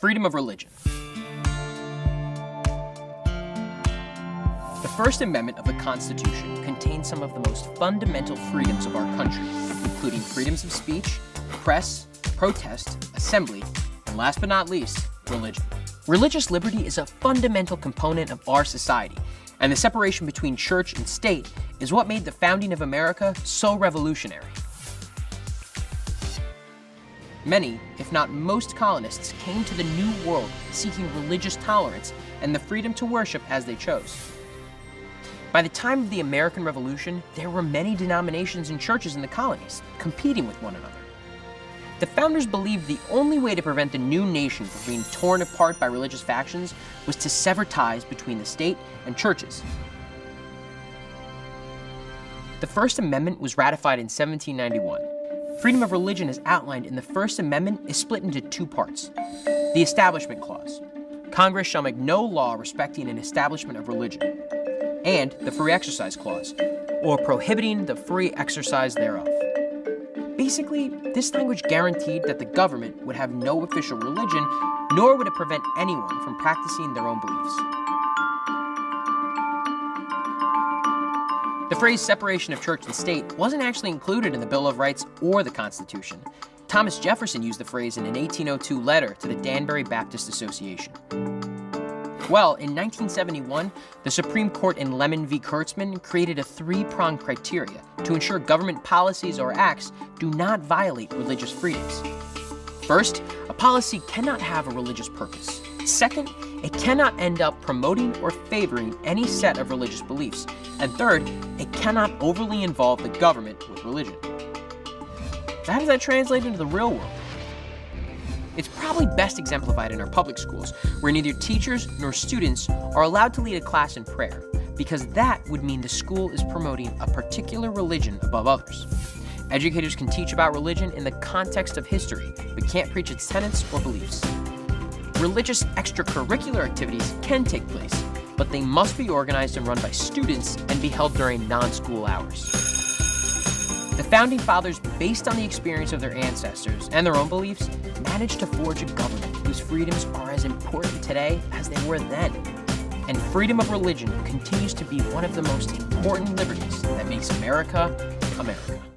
Freedom of religion. The First Amendment of the Constitution contains some of the most fundamental freedoms of our country, including freedoms of speech, press, protest, assembly, and last but not least, religion. Religious liberty is a fundamental component of our society, and the separation between church and state is what made the founding of America so revolutionary. Many, if not most colonists, came to the New World seeking religious tolerance and the freedom to worship as they chose. By the time of the American Revolution, there were many denominations and churches in the colonies, competing with one another. The founders believed the only way to prevent the new nation from being torn apart by religious factions was to sever ties between the state and churches. The First Amendment was ratified in 1791. Freedom of religion as outlined in the First Amendment is split into two parts. The Establishment Clause. Congress shall make no law respecting an establishment of religion. And the Free Exercise Clause, or prohibiting the free exercise thereof. Basically, this language guaranteed that the government would have no official religion, nor would it prevent anyone from practicing their own beliefs. The phrase separation of church and state wasn't actually included in the Bill of Rights or the Constitution. Thomas Jefferson used the phrase in an 1802 letter to the Danbury Baptist Association. Well, in 1971, the Supreme Court in Lemon v. Kurtzman created a three-pronged criteria to ensure government policies or acts do not violate religious freedoms. First, a policy cannot have a religious purpose. Second, it cannot end up promoting or favoring any set of religious beliefs. And third, it cannot overly involve the government with religion. So how does that translate into the real world? It's probably best exemplified in our public schools, where neither teachers nor students are allowed to lead a class in prayer, because that would mean the school is promoting a particular religion above others. Educators can teach about religion in the context of history, but can't preach its tenets or beliefs. Religious extracurricular activities can take place, but they must be organized and run by students and be held during non-school hours. The Founding Fathers, based on the experience of their ancestors and their own beliefs, managed to forge a government whose freedoms are as important today as they were then. And freedom of religion continues to be one of the most important liberties that makes America, America.